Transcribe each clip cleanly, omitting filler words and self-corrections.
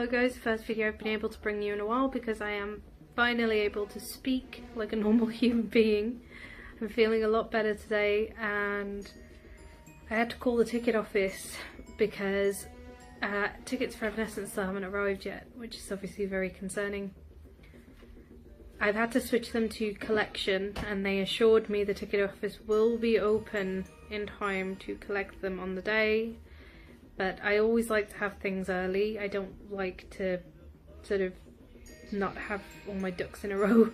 Hello guys, first video I've been able to bring you in a while because I am finally able to speak like a normal human being. I'm feeling a lot better today and I had to call the ticket office because tickets for Evanescence still haven't arrived yet, which is obviously very concerning. I've had to switch them to collection and they assured me the ticket office will be open in time to collect them on the day. But I always like to have things early. I don't like to sort of not have all my ducks in a row.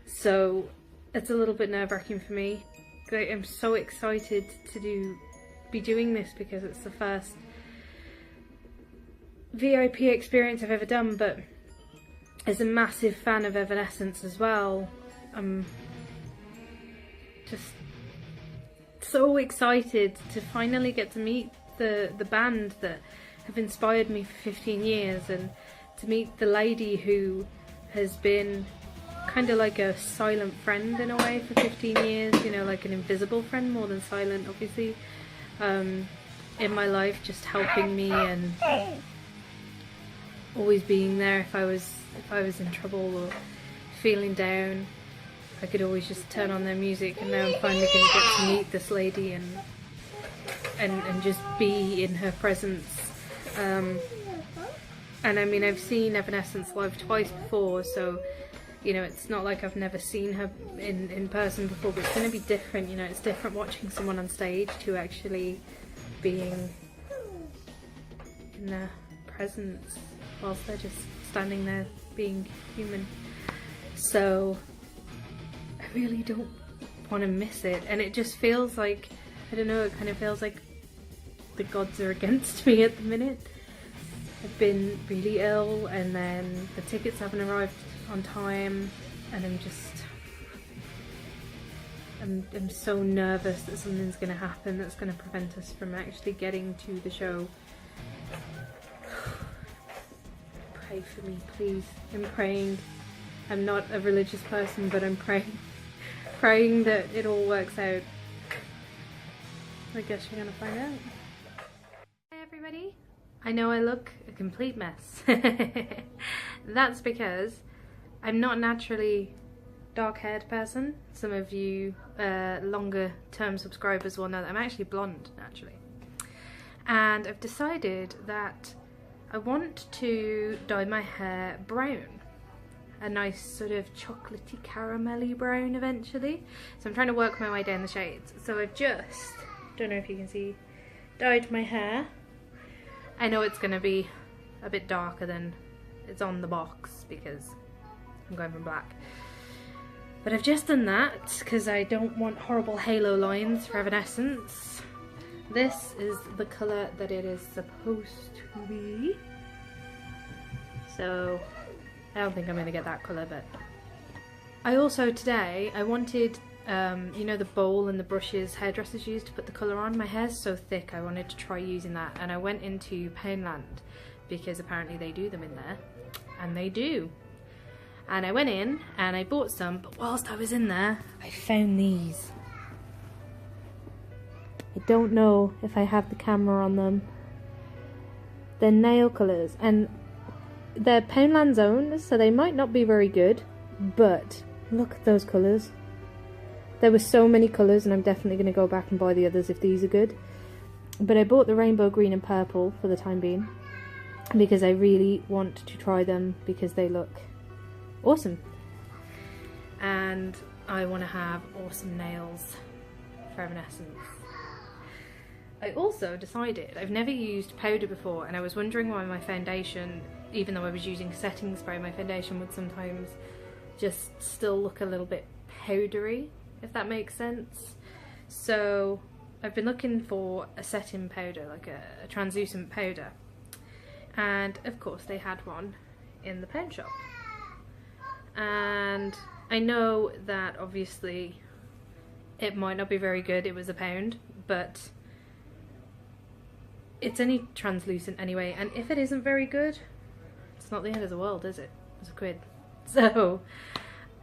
So it's a little bit nerve-wracking for me. I'm so excited to be doing this because it's the first VIP experience I've ever done, but as a massive fan of Evanescence as well, I'm just so excited to finally get to meet the band that have inspired me for 15 years and to meet the lady who has been kind of like a silent friend in a way for 15 years, you know, like an invisible friend more than silent obviously, in my life, just helping me and always being there if I was in trouble or feeling down. I could always just turn on their music, and now I'm finally going to get to meet this lady and just be in her presence. And I mean, I've seen Evanescence live twice before, so you know, it's not like I've never seen her in person before, but it's going to be different, you know. It's different watching someone on stage to actually being in their presence whilst they're just standing there being human. So I really don't want to miss it, and it just feels like, I don't know, it kind of feels like the gods are against me at the minute. I've been really ill and then the tickets haven't arrived on time and I'm so nervous that something's going to happen that's going to prevent us from actually getting to the show. Pray for me, please. I'm praying. I'm not a religious person, but I'm praying that it all works out. I guess you're gonna find out. Hi everybody. I know I look a complete mess. That's because I'm not naturally dark-haired person. Some of you longer term subscribers will know that I'm actually blonde naturally. And I've decided that I want to dye my hair brown. A nice sort of chocolatey caramelly brown eventually. So I'm trying to work my way down the shades. So I've just, don't know if you can see, dyed my hair. I know it's going to be a bit darker than it's on the box because I'm going from black. But I've just done that because I don't want horrible halo lines for Evanescence. This is the colour that it is supposed to be. So I don't think I'm going to get that colour, but I also today, I wanted, you know, the bowl and the brushes hairdressers use to put the colour on. My hair's so thick, I wanted to try using that, and I went into Poundland because apparently they do them in there, and they do. And I went in and I bought some, but whilst I was in there, I found these. I don't know if I have the camera on them. They're nail colours, and they're Poundland's own, so they might not be very good, but look at those colours. There were so many colours, and I'm definitely going to go back and buy the others if these are good. But I bought the rainbow green and purple for the time being, because I really want to try them because they look awesome. And I want to have awesome nails for Evanescence. I also decided, I've never used powder before, and I was wondering why my foundation, even though I was using setting spray, my foundation would sometimes just still look a little bit powdery, if that makes sense. So I've been looking for a setting powder, like a translucent powder, and of course they had one in the pound shop. And I know that obviously it might not be very good, it was £1, but it's only translucent anyway, and if it isn't very good, it's not the end of the world, is it? It's £1. So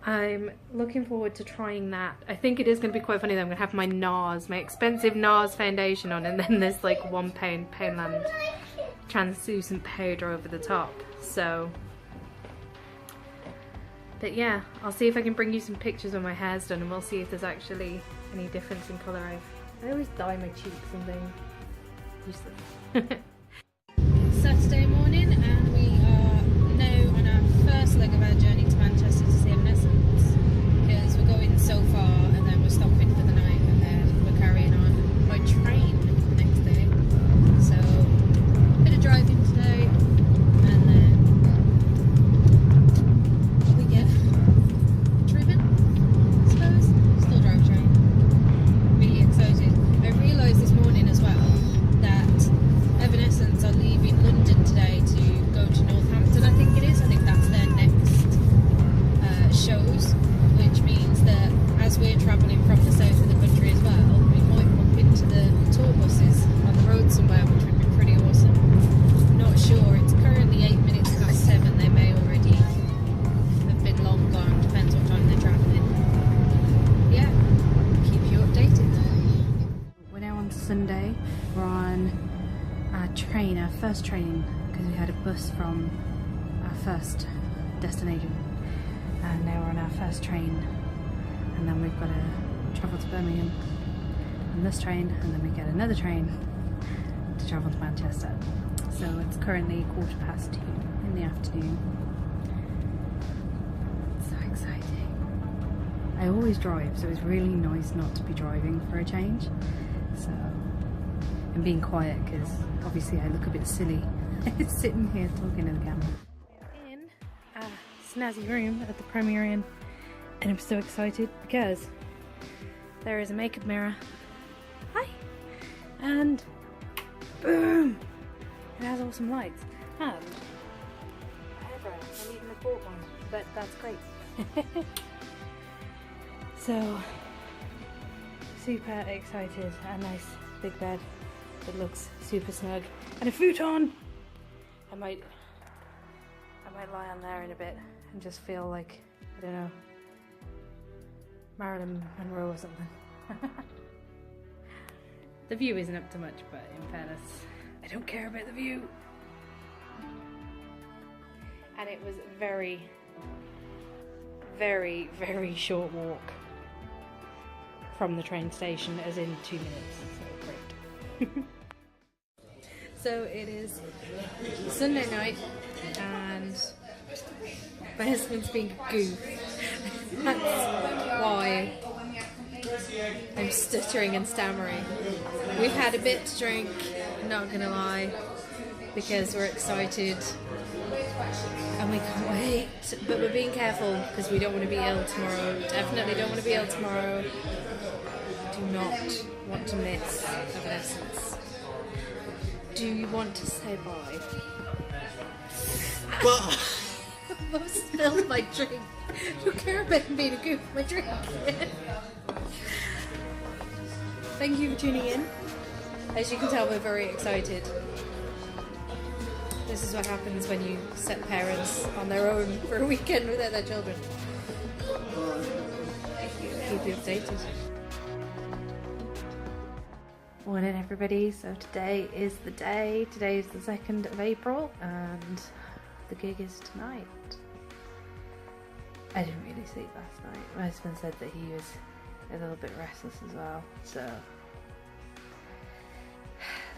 I'm looking forward to trying that. I think it is going to be quite funny that I'm going to have my NARS, my expensive NARS foundation on, and then there's like £1 Poundland translucent powder over the top. So, but yeah, I'll see if I can bring you some pictures when my hair's done, and we'll see if there's actually any difference in colour. I always dye my cheeks and things. Useless. Saturday morning, and we are now on our first leg of our journey to Manchester to see Evanescence, because we're going so far and then we're stopping for the night and then we're carrying on by train the next day. So, a bit of driving today, and then we get driven, I suppose. Still drive a train. Really excited. I realised this morning as well that Evanescence are leaving London today to go to Northampton, I think it is. I think that's their next shows, which means that as we're travelling from the south of the country as well, we might bump into the tour buses on the road somewhere, which would be pretty awesome. Not sure. It's currently 8 minutes past 7. They may already have been long gone. Depends what time they're travelling. Yeah, keep you updated. We're now on Sunday. We're on our train, our first train, because we had a bus from our first destination, and now we're on our first train, and then we've got to travel to Birmingham on this train, and then we get another train to travel to Manchester. So it's currently 2:15 in the afternoon. It's so exciting. I always drive, so it's really nice not to be driving for a change. So and being quiet, because obviously I look a bit silly sitting here talking to the camera. We're in a snazzy room at the Premier Inn, and I'm so excited because there is a makeup mirror. Hi! And boom! It has awesome lights. And a hairdryer. I even bought one, but that's great. So super excited. A nice big bed. It looks super snug, and a futon. I might lie on there in a bit and just feel like, I don't know, Marilyn Monroe or something. The view isn't up to much, but in fairness, I don't care about the view. And it was very, very, very short walk from the train station, as in 2 minutes. So great. So it is Sunday night, and my husband's being a goof. That's why I'm stuttering and stammering. We've had a bit to drink, not gonna lie, because we're excited and we can't wait. But we're being careful because we don't want to be ill tomorrow. Definitely don't want to be ill tomorrow. Do not want to miss Evanescence. Do you want to say bye? I've spilled my drink. Don't care about being a goof, my drink. Thank you for tuning in. As you can tell, we're very excited. This is what happens when you set parents on their own for a weekend without their children. Keep you updated. Morning everybody, so today is the day. Today is the 2nd of April and the gig is tonight. I didn't really sleep last night. My husband said that he was a little bit restless as well, so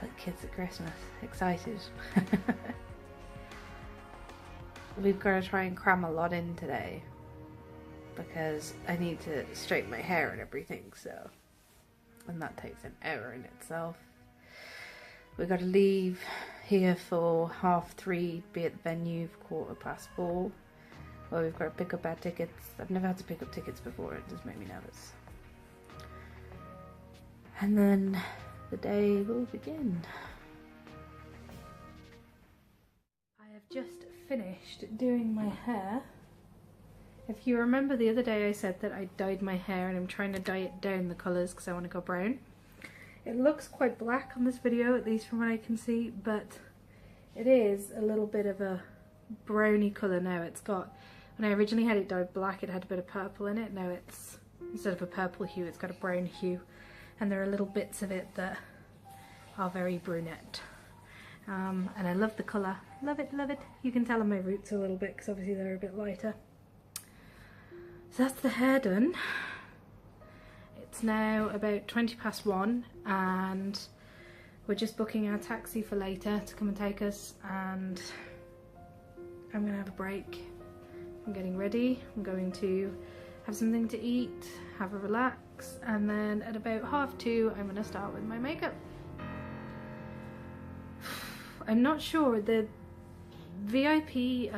like kids at Christmas, excited. We've got to try and cram a lot in today because I need to straighten my hair and everything, so, and that takes an hour in itself. We've got to leave here for 3:30, be at the venue for 4:15. Well, we've got to pick up our tickets. I've never had to pick up tickets before, it just made me nervous. And then the day will begin. I have just finished doing my hair. If you remember the other day I said that I dyed my hair and I'm trying to dye it down the colours because I want to go brown. It looks quite black on this video, at least from what I can see, but it is a little bit of a browny colour now. It's got, when I originally had it dyed black, it had a bit of purple in it. Now it's, instead of a purple hue, it's got a brown hue. And there are little bits of it that are very brunette. And I love the colour. Love it, love it. You can tell on my roots a little bit because obviously they're a bit lighter. So that's the hair done. It's now about 1:20 and we're just booking our taxi for later to come and take us, and I'm going to have a break. I'm getting ready. I'm going to have something to eat, have a relax, and then at about 2:30 I'm going to start with my makeup. I'm not sure, the VIP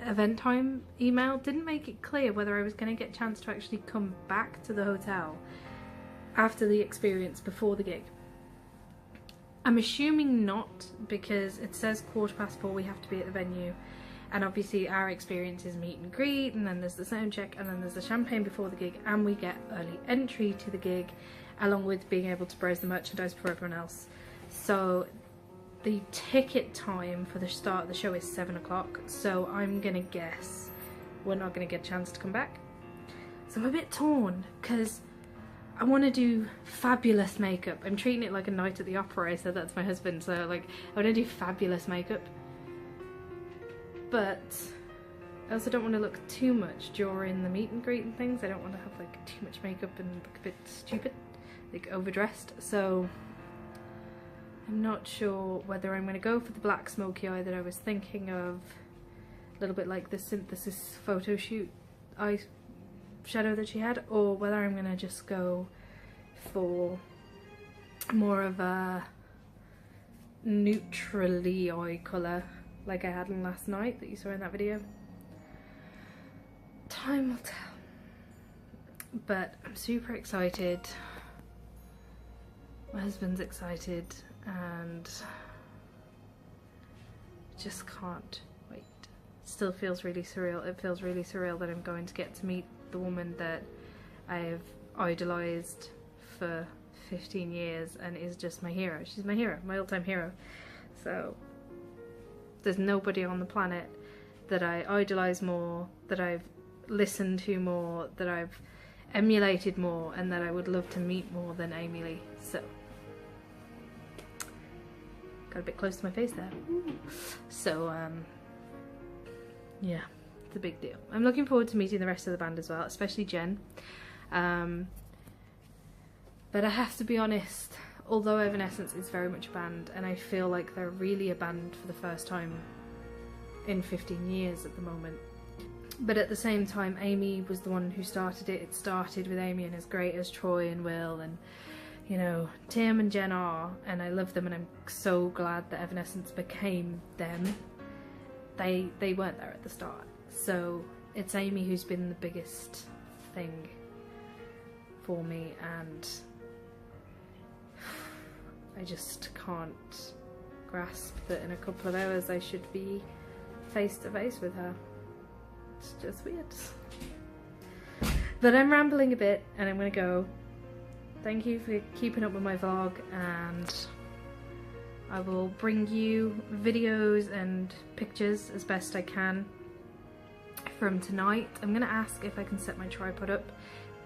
event time email didn't make it clear whether I was going to get a chance to actually come back to the hotel after the experience before the gig. I'm assuming not, because it says 4:15 we have to be at the venue, and obviously our experience is meet and greet, and then there's the sound check, and then there's the champagne before the gig, and we get early entry to the gig along with being able to browse the merchandise for everyone else. So the ticket time for the start of the show is 7 o'clock, so I'm gonna guess we're not gonna get a chance to come back. So I'm a bit torn because I want to do fabulous makeup. I'm treating it like a night at the opera. I said that to my husband, so like I want to do fabulous makeup, but I also don't want to look too much during the meet and greet and things. I don't want to have like too much makeup and look a bit stupid, like overdressed. So I'm not sure whether I'm going to go for the black smoky eye that I was thinking of, a little bit like the synthesis photo shoot eye shadow that she had, or whether I'm going to just go for more of a neutrally eye colour like I had last night that you saw in that video. Time will tell. But I'm super excited. My husband's excited, and just can't wait. Still feels really surreal. It feels really surreal that I'm going to get to meet the woman that I've idolised for 15 years and is just my hero. She's my hero, my all-time hero. So there's nobody on the planet that I idolise more, that I've listened to more, that I've emulated more, and that I would love to meet more than Amy Lee. So got a bit close to my face there. So yeah, it's a big deal. I'm looking forward to meeting the rest of the band as well, especially Jen. But I have to be honest, although Evanescence is very much a band, and I feel like they're really a band for the first time in 15 years at the moment, but at the same time Amy was the one who started it. It started with Amy, and as great as Troy and Will and, you know, Tim and Jen are, and I love them, and I'm so glad that Evanescence became them, they weren't there at the start. So it's Amy who's been the biggest thing for me, and I just can't grasp that in a couple of hours I should be face to face with her. It's just weird. But I'm rambling a bit and I'm gonna go. Thank you for keeping up with my vlog, and I will bring you videos and pictures as best I can from tonight. I'm gonna ask if I can set my tripod up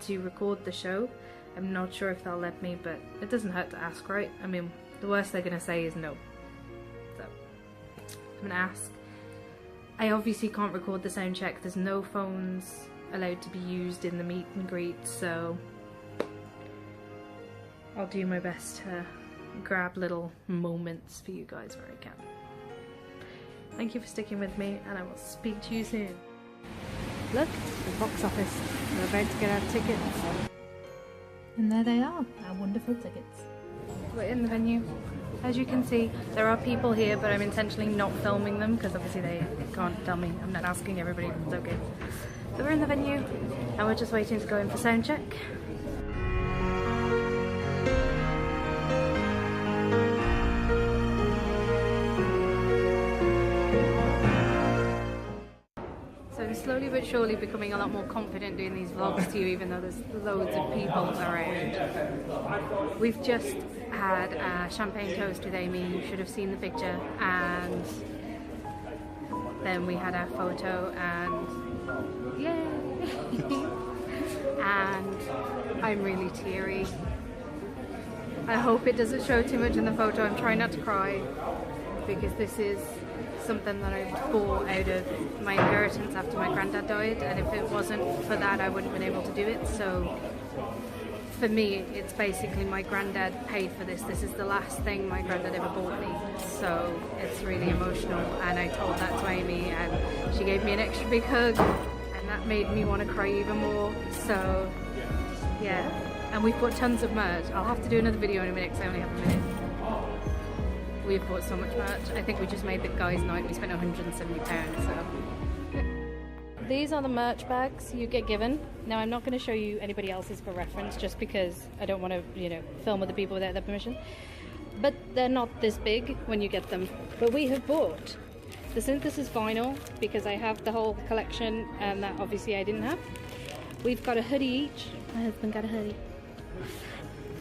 to record the show. I'm not sure if they'll let me, but it doesn't hurt to ask, right? I mean, the worst they're gonna say is no. So I'm gonna ask. I obviously can't record the sound check. There's no phones allowed to be used in the meet and greet, so I'll do my best to grab little moments for you guys where I can. Thank you for sticking with me, and I will speak to you soon. Look, the box office. We're about to get our tickets. And there they are, our wonderful tickets. We're in the venue. As you can see, there are people here, but I'm intentionally not filming them because obviously they can't tell me. I'm not asking everybody if it's okay. So we're in the venue, and we're just waiting to go in for sound check. Slowly but surely becoming a lot more confident doing these vlogs to you, even though there's loads of people around. We've just had a champagne toast with Amy. You should have seen the picture, and then we had our photo, and yay! And I'm really teary. I hope it doesn't show too much in the photo. I'm trying not to cry because this is something that I bought out of my inheritance after my granddad died, and if it wasn't for that I wouldn't have been able to do it. So for me, it's basically my granddad paid for this. This is the last thing my granddad ever bought me, so it's really emotional. And I told that to Amy, and she gave me an extra big hug, and that made me want to cry even more. So yeah, and we've bought tons of merch. I'll have to do another video in a minute because I only have a minute. We've bought so much merch. I think we just made the guys' night. We spent £170, so. These are the merch bags you get given. Now I'm not going to show you anybody else's for reference just because I don't want to, you know, film other people without their permission. But they're not this big when you get them. But we have bought the Synthesis vinyl because I have the whole collection and that obviously I didn't have. We've got a hoodie each. My husband got a hoodie.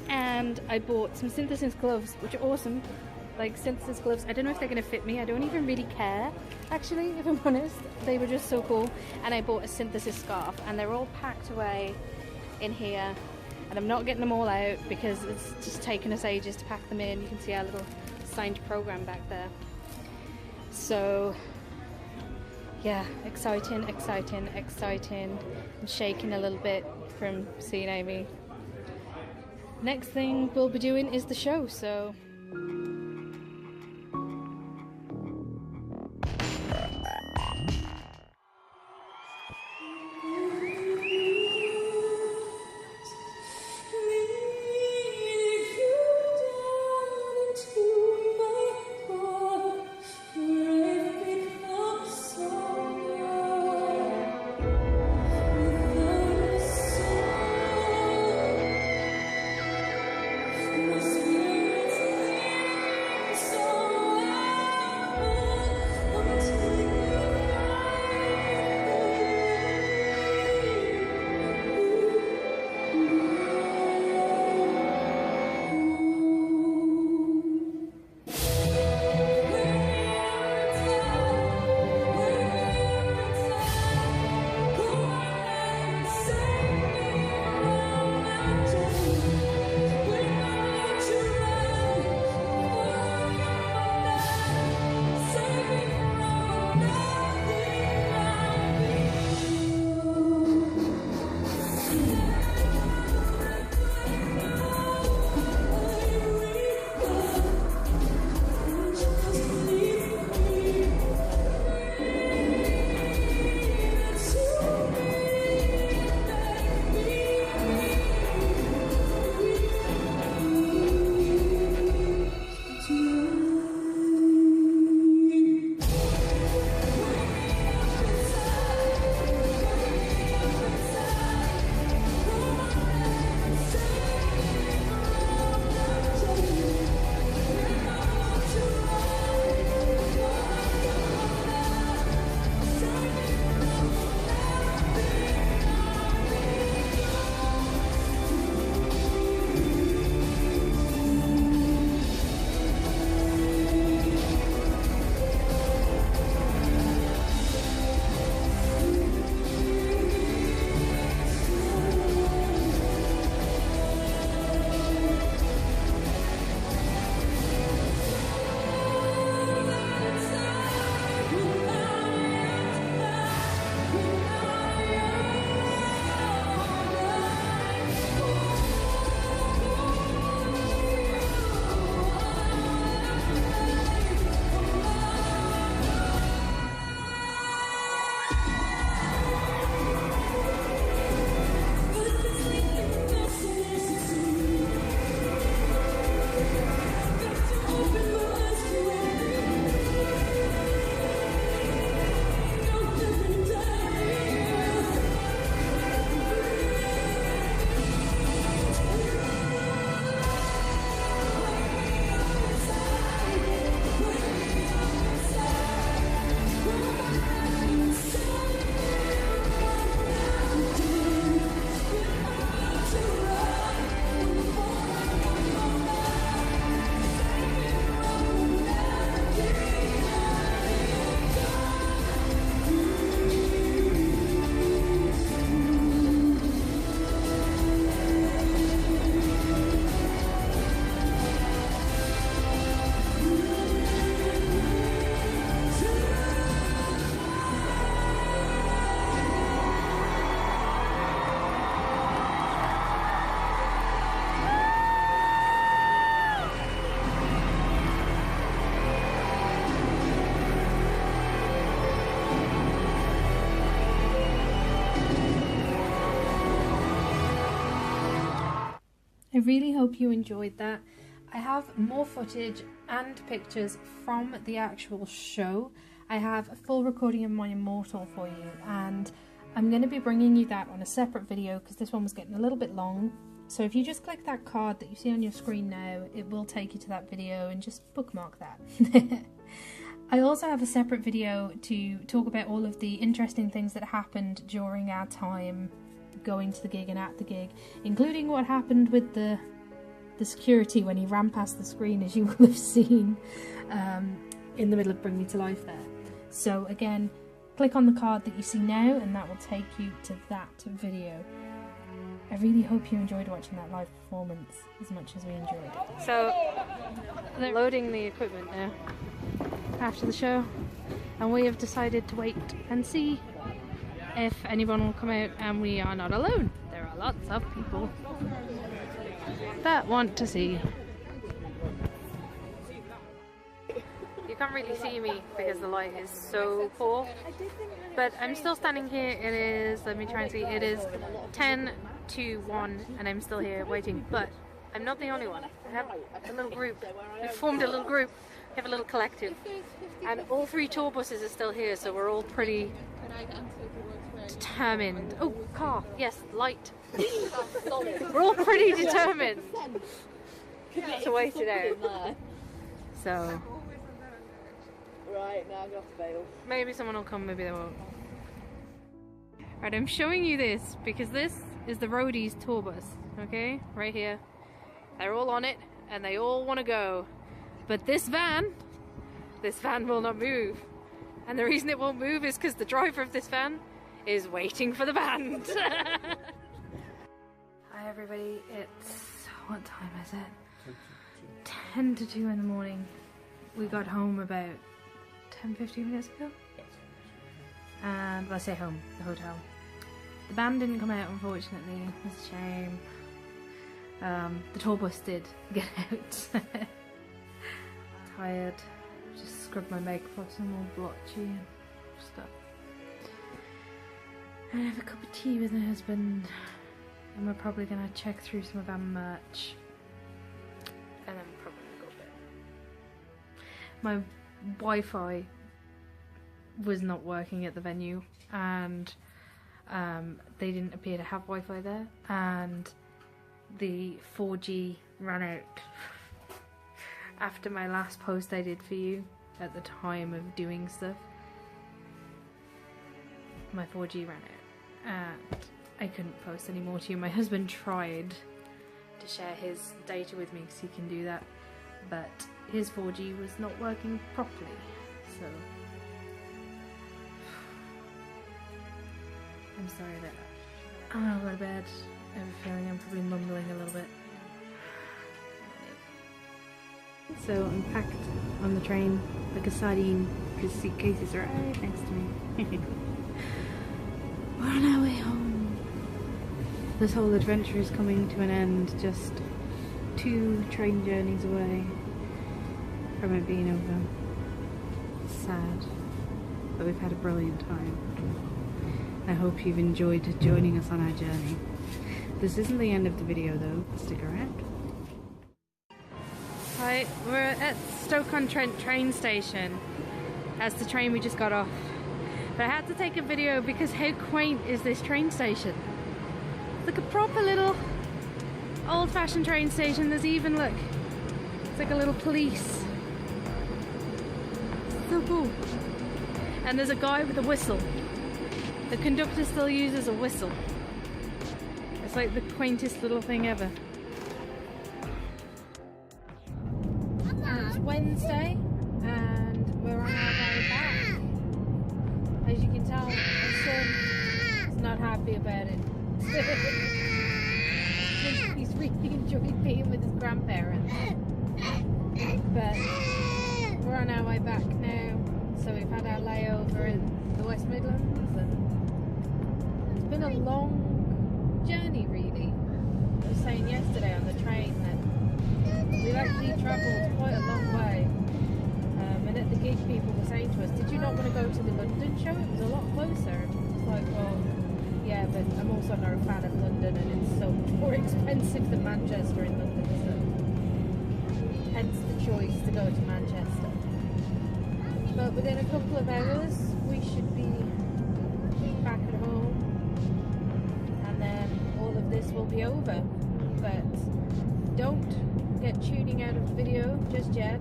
And I bought some Synthesis gloves, which are awesome. Like Synthesis gloves. I don't know if they're going to fit me. I don't even really care, actually, if I'm honest. They were just so cool. And I bought a Synthesis scarf, and they're all packed away in here. And I'm not getting them all out because it's just taken us ages to pack them in. You can see our little signed program back there. So yeah, exciting, exciting, exciting. I'm shaking a little bit from seeing Amy. Next thing we'll be doing is the show, so really hope you enjoyed that. I have more footage and pictures from the actual show. I have a full recording of my Immortal for you, and I'm going to be bringing you that on a separate video because this one was getting a little bit long. So if you just click that card that you see on your screen now, it will take you to that video, and just bookmark that. I also have a separate video to talk about all of the interesting things that happened during our time going to the gig and at the gig, including what happened with the security when he ran past the screen, as you will have seen in the middle of Bring Me to Life there. So again, click on the card that you see now and that will take you to that video. I really hope you enjoyed watching that live performance as much as we enjoyed it. So they're loading the equipment now after the show, and we have decided to wait and see if anyone will come out, and we are not alone. There are lots of people that want to see. You can't really see me because the light is so poor, but I'm still standing here. It is, let me try and see, it is 10 to 1 and I'm still here waiting, but I'm not the only one. I have a little group. We've formed a little group. We have a little collective, and all 3 tour buses are still here, so we're all pretty determined. Oh, car, yes, light. We're all pretty determined to wait it out. So right, now I'm gonna have to bail. Maybe someone will come, maybe they won't. Right, I'm showing you this because this is the roadies tour bus, okay? Right here. They're all on it and they all want to go. But this van will not move. And the reason it won't move is because the driver of this van is waiting for the band. Hi everybody, it's, what time is it? 10 to 2 in the morning. We got home about 10-15 minutes ago. And, well, I say home, the hotel. The band didn't come out, unfortunately. It's a shame. The tour bus did get out. Tired. Just scrubbed my makeup off, some more blotchy and stuff. And have a cup of tea with my husband. And we're probably gonna check through some of our merch. And then we're probably gonna go to bed. My Wi-Fi was not working at the venue, and they didn't appear to have Wi-Fi there, and the 4G ran out after my last post I did for you at the time of doing stuff. My 4G ran out and I couldn't post any more to you. My husband tried to share his data with me because he can do that, but his 4G was not working properly, so I'm sorry about that. I'm gonna go to bed. I have a feeling I'm probably mumbling a little bit. So I'm packed on the train like a sardine because suitcases are right next to me. We're on our way home. This whole adventure is coming to an end, just 2 train journeys away from it being over. Sad, but we've had a brilliant time. I hope you've enjoyed joining us on our journey. This isn't the end of the video though, stick around. Hi, we're at Stoke-On-Trent train station. That's the train we just got off. But I had to take a video because how quaint is this train station? It's like a proper little old-fashioned train station. There's even, look, it's like a little police. So cool. And there's a guy with a whistle. The conductor still uses a whistle. It's like the quaintest little thing ever. And it's Wednesday and we're on our way back. As you can tell, my son is not happy about it. He's really enjoyed being with his grandparents. But we're on our way back now. So we've had our layover in the West Midlands, and it's been a long journey really. I was saying yesterday on the train that we've actually travelled quite a long way, and at the gig people were saying to us, did you not want to go to the London show? It was a lot closer. And it was like, well, Yeah, but I'm also not a fan of London, and it's so much more expensive than Manchester in London, so hence the choice to go to Manchester. But within a couple of hours we should be back at home, and then all of this will be over. But don't get tuning out of the video just yet.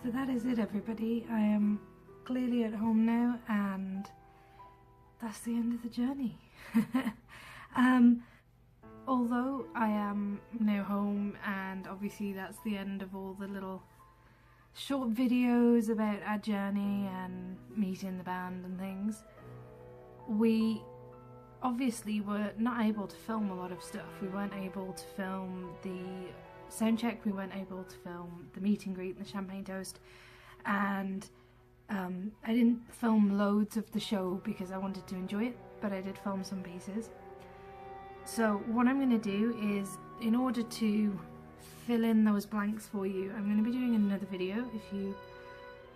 So that is it, everybody. I am clearly at home now, and that's the end of the journey. Although I am now home, and obviously that's the end of all the little short videos about our journey and meeting the band and things, we obviously were not able to film a lot of stuff. We weren't able to film the sound check, we weren't able to film the meet and greet and the champagne toast, and I didn't film loads of the show because I wanted to enjoy it, but I did film some pieces. So what I'm going to do is, in order to fill in those blanks for you, I'm going to be doing another video. If you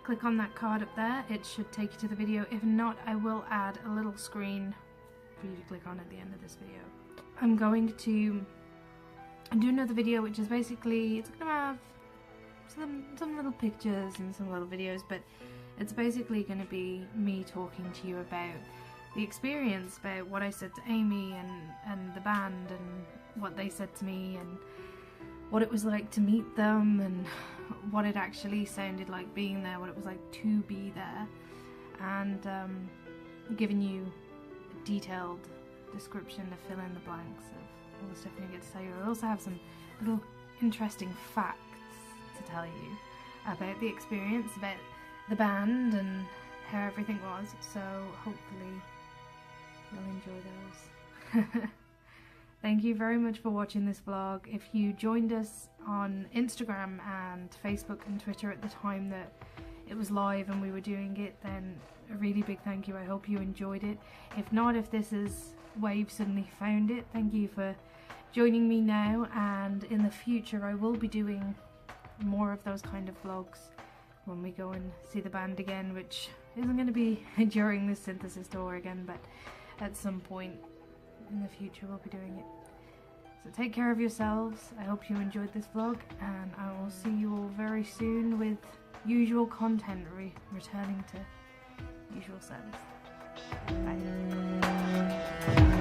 click on that card up there, it should take you to the video. If not, I will add a little screen for you to click on at the end of this video. I'm going to do another video, which is basically, it's going to have some little pictures and some little videos, but it's basically going to be me talking to you about the experience, about what I said to Amy and the band, and what they said to me, and what it was like to meet them, and what it actually sounded like being there, what it was like to be there, and giving you a detailed description to fill in the blanks of all the stuff I'm going to get to tell you. I also have some little interesting facts to tell you about the experience, about the band and how everything was, so hopefully you'll enjoy those. Thank you very much for watching this vlog. If you joined us on Instagram and Facebook and Twitter at the time that it was live and we were doing it, then a really big thank you. I hope you enjoyed it. If not, if this is where you've suddenly found it, thank you for joining me now, and in the future I will be doing more of those kind of vlogs when we go and see the band again, which isn't going to be during this synthesis tour again, but at some point in the future we'll be doing it. So take care of yourselves. I hope you enjoyed this vlog, and I will see you all very soon with usual content returning to usual service. Bye.